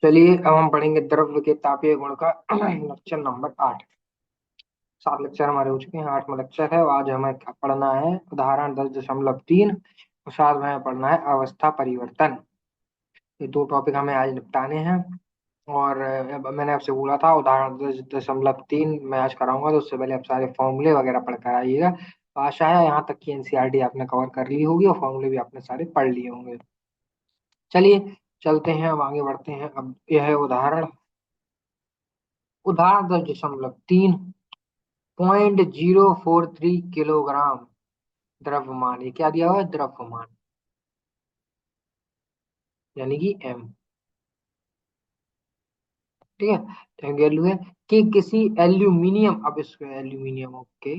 चलिए अब हम पढ़ेंगे द्रव्य के तापीय गुण का लेक्चर नंबर 8। 7 लेक्चर हमारे हो चुके हैं, 8वां लेक्चर है। आज हमें क्या पढ़ना है? उदाहरण 10.3 और साथ में हमें पढ़ना है अवस्था परिवर्तन। ये दो टॉपिक हमें आज निपटाने हैं। और अब मैंने आपसे बोला था उदाहरण 10.3 मैं आज कराऊंगा, तो उससे पहले आप सारे फॉर्मूले वगैरह पढ़ कर आइएगा। तो आशा है यहाँ तक की एनसीईआरटी आपने कवर कर ली होगी और फॉर्मूले भी आपने सारे पढ़ लिए होंगे। चलिए चलते हैं, अब आगे बढ़ते हैं। अब यह है उदाहरण। उदाहरण 10.3 0.043 किलोग्राम द्रव्यमान। ये क्या दिया हुआ है? द्रव्यमान, यानी कि एम। ठीक है, तो वैल्यू है कि किसी एल्यूमिनियम, अब इसको एल्यूमिनियम ओके,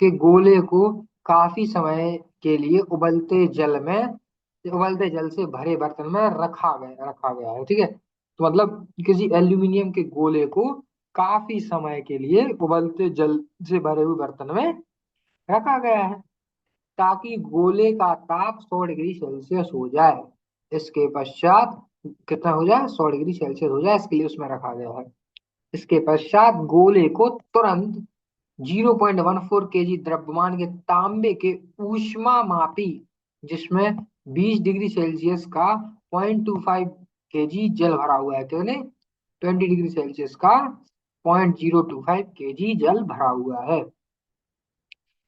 के गोले को काफी समय के लिए उबलते जल से भरे बर्तन में रखा गया है। ठीक है, तो मतलब किसी एल्यूमिनियम के गोले को काफी समय के लिए उबलते जल से भरे हुए बर्तन में रखा गया है, ताकि गोले का ताप 100 डिग्री सेल्सियस हो जाए। इसके पश्चात कितना हो जाए? 100 डिग्री सेल्सियस हो जाए, इसके लिए उसमें रखा गया है। इसके पश्चात गोले को तुरंत 0.14 केजी द्रव्यमान के तांबे के ऊष्मामापी, जिसमें 20 डिग्री सेल्सियस का 0.25 केजी जल भरा हुआ है। कितने? 20 डिग्री सेल्सियस का 0.025 केजी जल भरा हुआ है,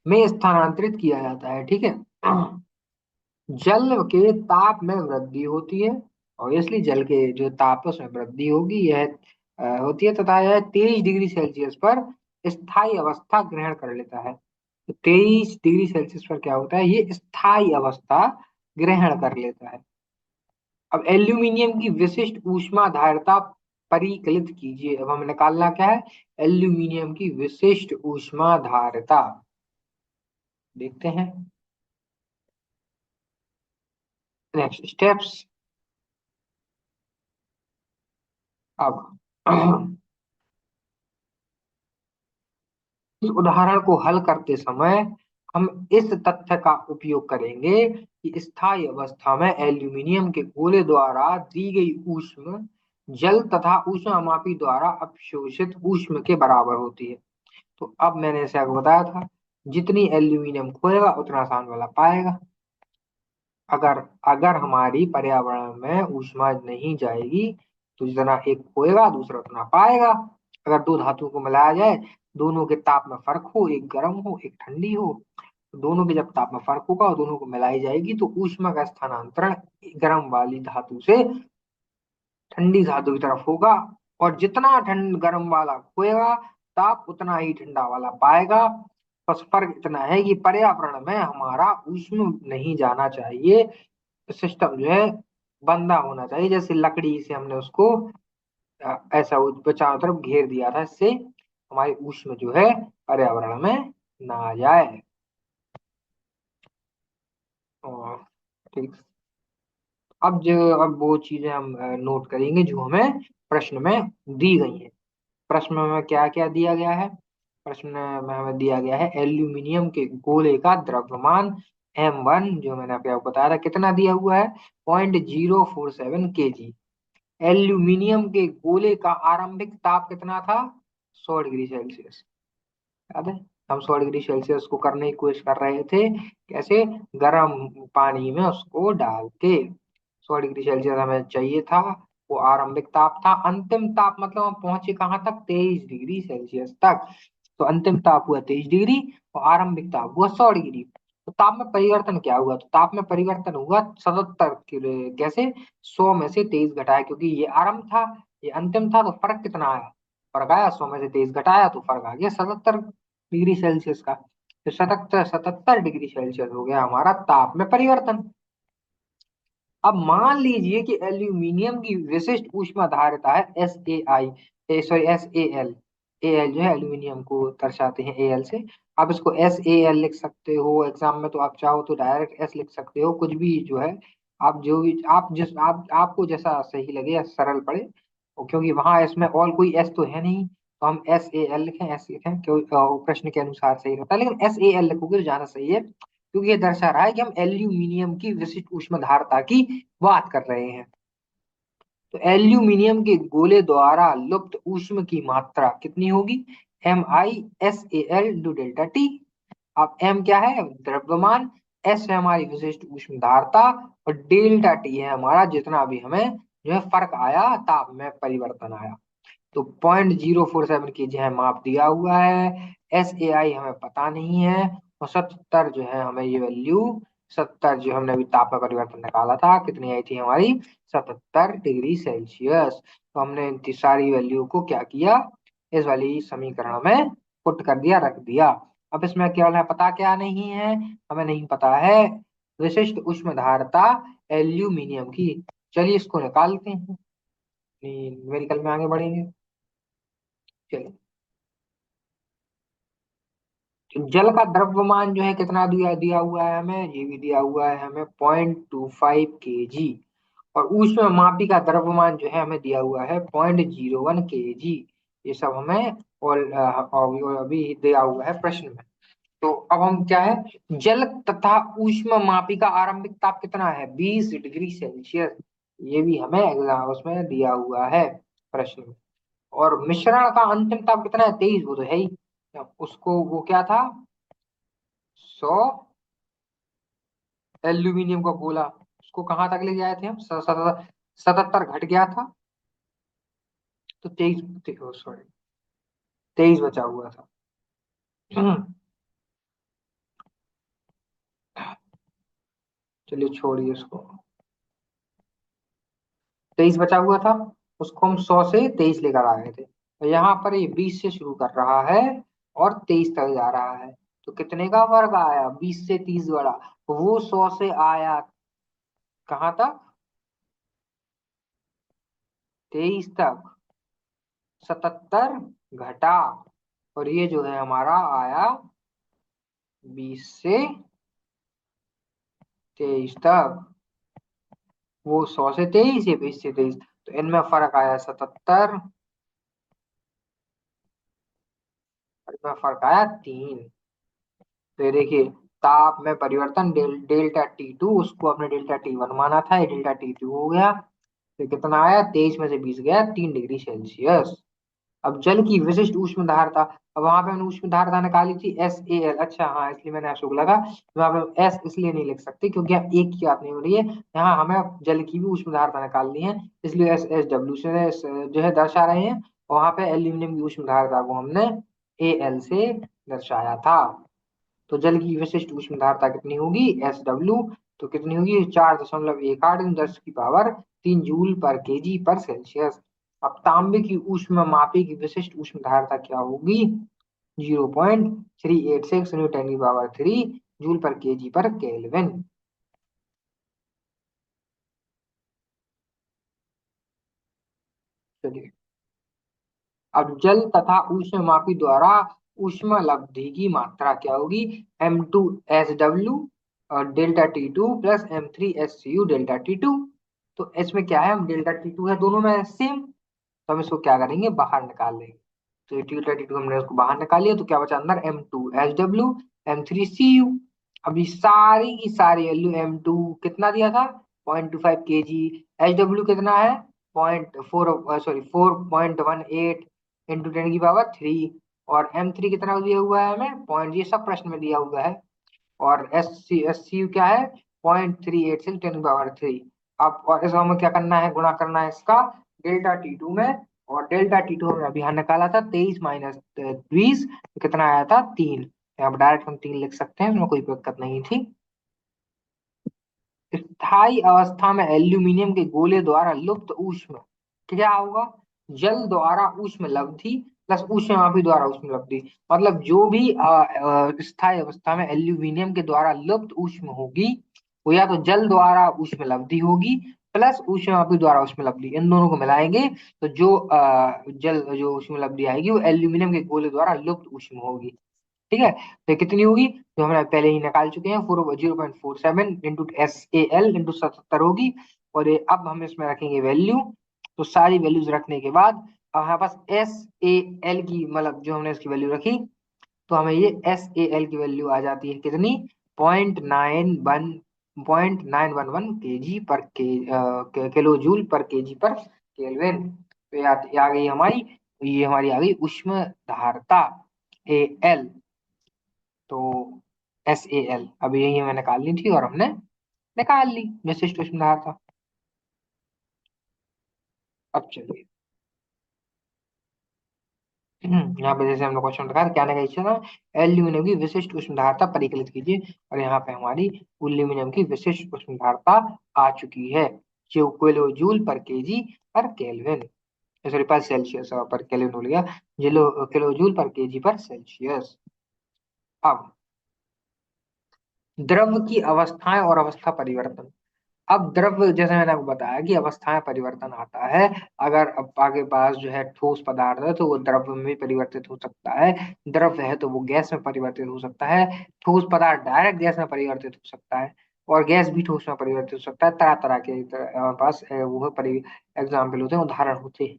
में स्थानांतरित किया जाता है। ठीक है, जल के ताप में वृद्धि होती है, और इसलिए जल के जो ताप है उसमें वृद्धि होगी, यह होती है, तथा यह 23 डिग्री सेल्सियस पर स्थायी अवस्था ग्रहण कर लेता है। तो 23 डिग्री सेल्सियस पर क्या होता है? ये स्थायी अवस्था ग्रहण कर लेता है। अब एल्यूमिनियम की विशिष्ट ऊष्मा धारिता परिकलित कीजिए। अब हमें निकालना क्या है? एल्यूमिनियम की विशिष्ट ऊष्मा धारिता। देखते हैं नेक्स्ट स्टेप्स। अब इस उदाहरण को हल करते समय हम इस तथ्य का उपयोग करेंगे कि स्थायी अवस्था में एल्यूमिनियम के गोले द्वारा दी गई ऊष्मा जल तथा ऊष्मामापी द्वारा अवशोषित ऊष्मा के बराबर होती है। तो अब मैंने ऐसे आपको बताया था, जितनी एल्यूमिनियम खोएगा उतना सामने वाला पाएगा। अगर अगर हमारी पर्यावरण में ऊष्मा नहीं जाएगी, तो जितना एक खोएगा दूसरा उतना पाएगा। अगर दो धातु को मिलाया जाए, दोनों के ताप में फर्क हो, एक गर्म हो एक ठंडी हो, तो दोनों के जब ताप में फर्क होगा और दोनों को मिलाई जाएगी, तो ऊष्मा का स्थानांतरण गर्म वाली धातु से ठंडी धातु की तरफ होगा। और जितना ठंड गर्म वाला खोएगा, ताप उतना ही ठंडा वाला पाएगा। बस फर्क इतना है कि पर्यावरण में हमारा ऊष्मा नहीं जाना चाहिए, सिस्टम जो है बंधा होना चाहिए। जैसे लकड़ी से हमने उसको ऐसा चारों तरफ घेर दिया था, इससे हमारी ऊष्मा जो है पर्यावरण में ना आ जाए। और ठीक, अब वो चीजें हम नोट करेंगे जो हमें प्रश्न में दी गई हैं। प्रश्न में हमें क्या क्या दिया गया है? प्रश्न में हमें दिया गया है एल्यूमिनियम के गोले का द्रव्यमान M1, जो मैंने आपको बताया था कितना दिया हुआ है? 0.047 केजी। एल्यूमिनियम के गोले का आरंभिक ताप कितना था? 100 डिग्री सेल्सियस। याद है? हम 100 डिग्री सेल्सियस को करने की कोशिश कर रहे थे, कैसे? गर्म पानी में उसको डाल के। 100 डिग्री सेल्सियस हमें चाहिए था, वो आरंभिक ताप था। अंतिम ताप मतलब हम पहुंचे कहाँ तक? 23 डिग्री सेल्सियस तक। तो अंतिम ताप हुआ 23 डिग्री और आरंभिक ताप हुआ 100 डिग्री। तो ताप में परिवर्तन क्या हुआ? तो ताप में परिवर्तन हुआ 77 किलो। कैसे? 100 में से 23 घटाया, क्योंकि ये आरंभ था ये अंतिम था, तो फर्क कितना आया? फर्क आया, 100 में से 23 घटाया तो फर्क आ गया 77 डिग्री सेल्सियस का। तो 77 डिग्री सेल्सियस हो गया हमारा ताप में परिवर्तन। अब मान लीजिए कि एल्यूमिनियम की विशिष्ट ऊष्मा धारिता है एस ए एल जो है एल्यूमिनियम को दर्शाते हैं एल से। आप इसको SAL लिख सकते हो एग्जाम में, तो आप चाहो तो डायरेक्ट एस लिख सकते हो, कुछ भी जो है। आप जो भी आपको जैसा सही लगे या सरल पड़े। और क्योंकि वहां इसमें और कोई एस तो है नहीं, तो हम SAL लिखें, एस लिखें, क्यों? प्रश्न के अनुसार सही रहता है, लेकिन SAL लिखोगे तो ज्यादा सही है, क्योंकि ये दर्शा रहा है कि हम एल्यूमिनियम की विशिष्ट ऊष्मा धारता की बात कर रहे हैं। तो एल्यूमिनियम के गोले द्वारा लुप्त ऊष्म की मात्रा कितनी होगी? MiSal/डेल्टा टी। अब m क्या है? द्रव्यमान। s है हमारी विशिष्ट ऊष्म धारता। और डेल्टा टी है हमारा जितना भी हमें जो है फर्क आया, ताप में परिवर्तन आया। तो 0.047 kg है, माप दिया हुआ है। SAI हमें पता नहीं है। और 77 जो है हमें ये वैल्यू, 70 जो हमने अभी ताप में परिवर्तन निकाला था, कितनी आई थी हमारी? 77 डिग्री सेल्सियस। तो हमने इन सारी वैल्यू को क्या किया? इस वाली समीकरण में पुट कर दिया, रख दिया। अब इसमें केवल है पता क्या नहीं है? हमें नहीं पता है विशिष्ट ऊष्म धारता एल्यूमिनियम की। चलिए इसको निकालते हैं, न्यूमेरिकल में आगे बढ़ेंगे। चलिए, तो जल का द्रव्यमान जो है कितना दिया दिया हुआ है हमें? ये भी दिया हुआ है हमें 0.25 kg। और ऊष्म मापी का द्रव्यमान जो है हमें दिया हुआ है 0.01 kg। ये सब हमें और अभी दिया हुआ है प्रश्न में। तो अब हम क्या है, जल तथा ऊष्म मापी का आरंभिक ताप कितना है? 20 डिग्री सेल्सियस। ये भी हमें एग्जाम उसमें दिया हुआ है प्रश्न में। और मिश्रण का अंतिम ताप कितना है? 23। वो तो है ही। उसको वो क्या था? 100 एल्यूमिनियम का गोला, उसको कहाँ तक ले जाए थे हम? 77 घट गया था, तो 23, सॉरी 23 बचा हुआ था। चलिए छोड़िए उसको। 23 बचा हुआ था, उसको हम 100 से 23 लेकर आ गए थे। तो यहाँ पर ये 20 से शुरू कर रहा है और 23 तक जा रहा है। तो कितने का फर्क आया? 20 से 30 बढ़ा। वो 100 से आया कहाँ तक? 23 तक। 77 घटा, और ये जो है हमारा आया 20 से 23 तक। वो 100 से 23, ये 20 से 23। तो इनमें फर्क आया 77, और इनमें फर्क आया 3। तो ये देखिए, ताप में परिवर्तन डेल्टा T2, उसको हमने डेल्टा T1 माना था, ये डेल्टा T2 हो गया। तो कितना आया? 23 में से 20 गया 3 डिग्री सेल्सियस। अब जल की विशिष्ट ऊष्म धारता, अब वहां पे हमने ऊष्म धारता निकाली थी SAL। अच्छा हाँ, इसलिए मैंने आपको लगा वहां पे S इसलिए नहीं लिख सकते क्योंकि यहाँ एक की बात नहीं हो रही है, यहाँ हमें जल की भी ऊष्म धारता निकालनी है, इसलिए SSW से जो है दर्शा रहे हैं। और वहां पे एल्यूमिनियम की ऊष्म धारता को हमने AL से दर्शाया था। तो जल की विशिष्ट ऊष्म धारता कितनी होगी? SW। तो कितनी होगी? 4.18 × 10⁻⁴ जूल पर kg पर सेल्सियस। अब तांबे की ऊष्म मापी की विशिष्ट ऊष्म धारता क्या होगी? 0.386 × 10⁻³ जूल पर kg पर केल्विन। चलिए, अब जल तथा ऊष्म मापी द्वारा ऊष्मा लब्धि की मात्रा क्या होगी? M2SW और delta T2 plus M3SCU delta T2। तो इसमें क्या है, हम डेल्टा T2 है दोनों में सेम, तो हम इसको क्या करेंगे? बाहर निकाल लेंगे। तो ये डेल्टा T2 हमने उसको बाहर निकाल लिया, तो क्या बचा अंदर? M2SW M3CU। अभी सारी की सारी वैल्यू, M2 कितना दिया था? 0.25 kg। SW कितना है? 0.4, सॉरी 4.18 × 10⁻³ और M3 कितना दिया हुआ है हमें? पॉइंट, ये सब प्रश्न में दिया हुआ है। और SCU क्या है? 0.38 × 10⁻³ अब, और इसको हमें क्या करना है? गुणा करना है इसका डेल्टा T2 में। और डेल्टा T2 हमने अभी यहाँ निकाला था 23 माइनस 20, कितना आया था? 3। यहाँ डायरेक्ट हम 3 लिख सकते हैं, इसमें कोई दिक्कत नहीं थी। स्थायी अवस्था में एल्यूमिनियम के गोले द्वारा लुप्त ऊष्म क्या होगा? जल द्वारा ऊष्म लब्धि प्लस ऊष्मापी द्वारा ऊष्म लब्धि। मतलब जो भी स्थायी अवस्था में एल्यूमिनियम के द्वारा लुप्त ऊष्म होगी, वो या तो जल द्वारा ऊष्म लब्धि होगी प्लस ऊष्मापी द्वारा ऊष्म लब्धि, इन दोनों को मिलाएंगे तो जो जल जो ऊष्म लब्धि आएगी वो एल्यूमिनियम के गोले द्वारा लुप्त ऊष्म होगी। ठीक है, तो कितनी होगी? जो हमने पहले ही निकाल चुके हैं, 0.47 × SAL × 77 होगी। और ये अब हम इसमें रखेंगे वैल्यू। तो सारी वैल्यूज रखने के बाद अब हमारे पास SAL की, मतलब जो हमने इसकी वैल्यू रखी, तो हमें ये SAL की वैल्यू आ जाती है कितनी? 0.911 kg पर किलो जूल पर kg पर केल्विन। तो ये आ गई हमारी, ये हमारी आ गई उष्म धारता AL। तो SAL अब यही हमें निकालनी थी और हमने निकाल ली विशिष्ट उष्म धारता। अब चलिए यहाँ पे जैसे हमने क्वेश्चन रखा है, क्या नेगेशन था, एल्यूमिनियम की विशिष्ट उष्ण धारता परिकलित कीजिए। और यहाँ पे हमारी एल्यूमिनियम की विशिष्ट उष्ण धारता आ चुकी है, जो किलो जूल पर केजी पर केल्विन, सॉरी पर सेल्सियस, पर केल्विन हो गया, किलो जूल पर केजी पर सेल्सियस। अब द्रव की अवस्थाएं और अवस्था परिवर्तन। अब द्रव, जैसे मैंने आपको बताया कि अवस्थाएं परिवर्तन आता है, अगर अब आगे पास जो है ठोस पदार्थ है तो वो द्रव में भी परिवर्तित हो सकता है, द्रव है तो वो गैस में परिवर्तित हो सकता है, ठोस पदार्थ डायरेक्ट गैस में परिवर्तित हो सकता है, और गैस भी ठोस में परिवर्तित हो सकता है। तरह तरह के हमारे पास वो एग्जाम्पल होते हैं, उदाहरण होते हैं।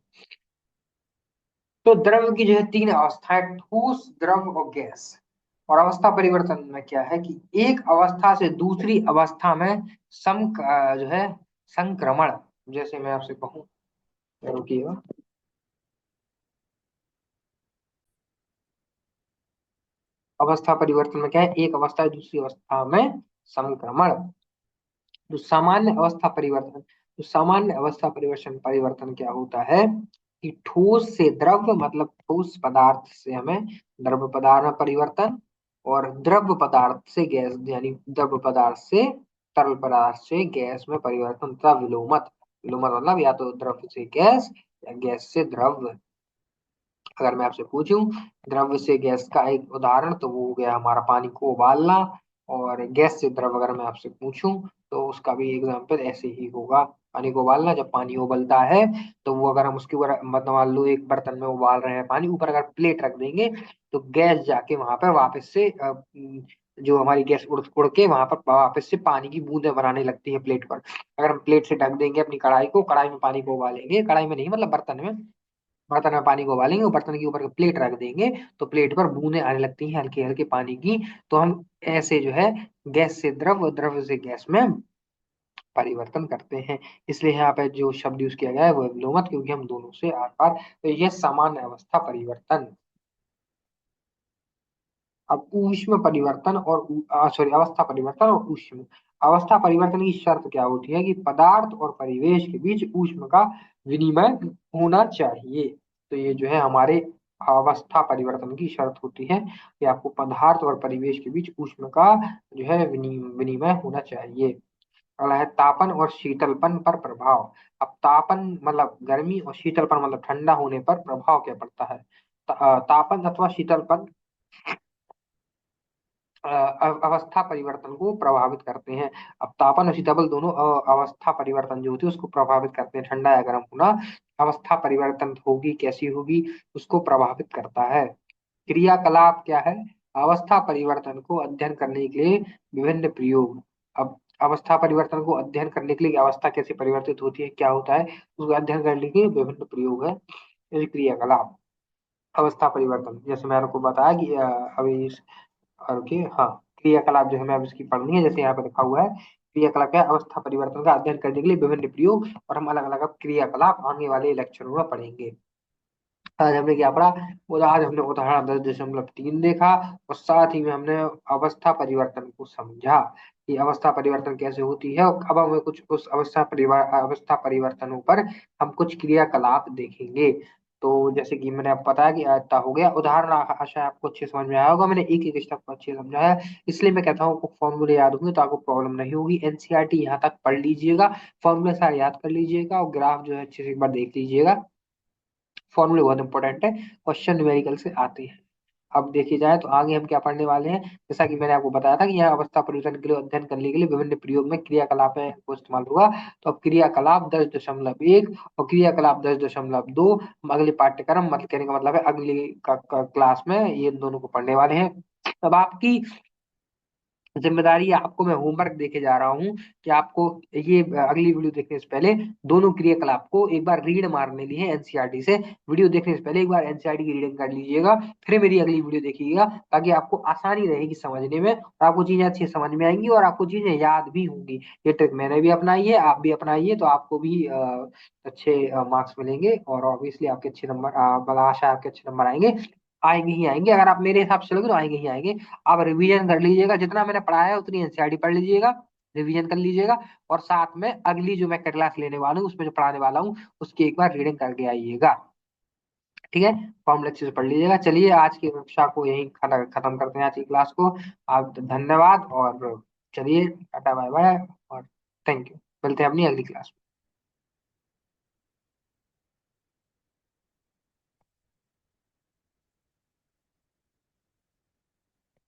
तो द्रव की जो है तीन अवस्थाएं, ठोस, द्रव और गैस। और अवस्था परिवर्तन में क्या है कि एक अवस्था से दूसरी अवस्था में जो है संक्रमण। जैसे मैं आपसे कहूँ, रुकिएगा, अवस्था परिवर्तन में क्या है, एक अवस्था से दूसरी अवस्था में संक्रमण। तो सामान्य अवस्था परिवर्तन, तो सामान्य अवस्था परिवर्तन परिवर्तन क्या होता है कि ठोस से द्रव, मतलब ठोस पदार्थ से हमें द्रव पदार्थ में परिवर्तन, और द्रव पदार्थ से गैस, यानी द्रव पदार्थ से तरल पदार्थ से गैस में परिवर्तन तथा विलोमत। विलोमत मतलब या तो द्रव से गैस या गैस से द्रव। अगर मैं आपसे पूछूं द्रव से गैस का एक उदाहरण, तो वो हो गया हमारा पानी को उबालना। और गैस से द्रव अगर मैं आपसे पूछूं तो उसका भी एग्जाम्पल ऐसे ही होगा, पानी को उबालना। जब पानी उबलता है तो वो अगर हम उसके ऊपर, मतलब मान लो एक बर्तन में उबाल रहे हैं पानी, ऊपर अगर प्लेट रख देंगे तो गैस जाके वहां पर वापस से जो हमारी गैस उड़ उड़ के वहां पर वापस से पानी की बूंदें बनाने लगती है प्लेट पर। अगर हम प्लेट से ढक देंगे अपनी कढ़ाई को, कढ़ाई में पानी को उबालेंगे, कढ़ाई में नहीं मतलब बर्तन में, बर्तन में पानी को उबालेंगे, वो बर्तन के ऊपर प्लेट रख देंगे तो प्लेट पर बूंदें आने लगती हैं हल्के हल्के पानी की। तो हम ऐसे जो है गैस से द्रव और द्रव से गैस में परिवर्तन करते हैं। इसलिए यहाँ पे जो शब्द यूज किया गया है वो है विलोमत, क्योंकि हम दोनों से आर पार। तो यह सामान्य अवस्था परिवर्तन। अब ऊष्म परिवर्तन और सॉरी अवस्था परिवर्तन और ऊष्म। अवस्था परिवर्तन की शर्त क्या होती है कि पदार्थ और परिवेश के बीच ऊष्म का विनिमय होना चाहिए। तो ये जो है हमारे अवस्था परिवर्तन की शर्त होती है कि आपको पदार्थ और परिवेश के बीच ऊष्म का जो है विनिमय होना चाहिए। अगला है तापन और शीतलपन पर प्रभाव। अब तापन मतलब गर्मी और शीतलपन मतलब ठंडा होने पर प्रभाव क्या पड़ता है। तापन अथवा शीतलपन अवस्था परिवर्तन को प्रभावित करते हैं। अब तापन और शीतल दोनों अवस्था परिवर्तन जो होती है उसको प्रभावित करते हैं, ठंडा या गर्म होना अवस्था परिवर्तन होगी कैसी होगी, उसको प्रभावित करता है। क्रियाकलाप क्या है, अवस्था परिवर्तन को अध्ययन करने के लिए विभिन्न प्रयोग। अब अवस्था परिवर्तन को अध्ययन करने के लिए अवस्था कैसे परिवर्तित होती है, क्या होता है, उसको अध्ययन करने के लिए विभिन्न प्रयोग है। जैसे क्रियाकलाप, अवस्था परिवर्तन, जैसे मैंने आपको बताया कि अभी ओके हाँ, क्रियाकलाप जो हमें अब इसकी पढ़नी है, जैसे यहाँ पर लिखा हुआ है क्रियाकलाप क्या है, अवस्था परिवर्तन का अध्ययन करने के लिए विभिन्न प्रयोग। और हम अलग अलग क्रियाकलाप आने वाले लेक्चरों में पढ़ेंगे। आज हमने क्या पढ़ा, आज हमने उदाहरण 10.3 देखा, और साथ ही में हमने अवस्था परिवर्तन को समझा कि अवस्था परिवर्तन कैसे होती है। और अब हमें कुछ उस अवस्था परिवर्तनों पर हम कुछ क्रियाकलाप देखेंगे। तो जैसे कि मैंने आपको बताया कि आयता हो गया उदाहरण, आशा है आपको अच्छे समझ में आया होगा, मैंने एक एक स्टेप को अच्छे समझाया, इसलिए मैं कहता हूँ आपको फॉर्मूले याद होंगे तो आपको प्रॉब्लम नहीं होगी। एनसीईआरटी यहाँ तक पढ़ लीजिएगा, फॉर्मूले सारे याद कर लीजिएगा, और ग्राफ जो है अच्छे से एक बार देख लीजिएगा। फॉर्मूले बहुत इंपॉर्टेंट है, क्वेश्चन न्यूमेरिकल से आते हैं। अब देखी जाए तो आगे हम क्या पढ़ने वाले हैं, जैसा कि मैंने आपको बताया था कि यहाँ अवस्था परिवर्तन के लिए अध्ययन करने के लिए विभिन्न प्रयोग में क्रियाकलाप को इस्तेमाल होगा। तो अब क्रियाकलाप 10.1 और क्रियाकलाप 10.2 हम अगले पाठ्यक्रम, मतलब कहने का मतलब है अगली क्लास में ये दोनों को पढ़ने वाले हैं। अब आपकी जिम्मेदारी आपको मैं होमवर्क देके जा रहा हूँ कि आपको ये अगली वीडियो देखने से पहले दोनों क्रियाकलाप को एक बार रीड मार लेनी है एनसीईआरटी से। वीडियो देखने से पहले एक बार एनसीईआरटी की रीडिंग कर लीजिएगा, फिर मेरी अगली वीडियो देखिएगा, ताकि आपको आसानी रहेगी समझने में और आपको चीजें अच्छी समझ में आएंगी और आपको चीजें याद भी होंगी। ये ट्रिक मैंने भी अपनाई है, आप भी अपनाइए, तो आपको भी अच्छे मार्क्स मिलेंगे और ऑब्वियसली आपके अच्छे नंबर, बड़ा आशा है आपके अच्छे नंबर आएंगे। आएंगे ही आएंगे, अगर आप मेरे हिसाब से चलोगे तो आएंगे ही आएंगे। आप रिवीजन कर लीजिएगा, जितना मैंने पढ़ाया है उतनी एनसीईआरटी पढ़ लीजिएगा, रिवीजन कर लीजिएगा, और साथ में अगली जो मैं क्लास लेने वाला हूँ उसमें जो पढ़ाने वाला हूँ उसकी एक बार रीडिंग करके आइएगा। ठीक है, फॉर्मूला अच्छे से पढ़ लीजिएगा। चलिए आज की कक्षा को यही खत्म करते हैं, आज की क्लास को। आप धन्यवाद, और चलिए टाटा बाय बाय, और थैंक यू। मिलते हैं अपनी अगली क्लास में।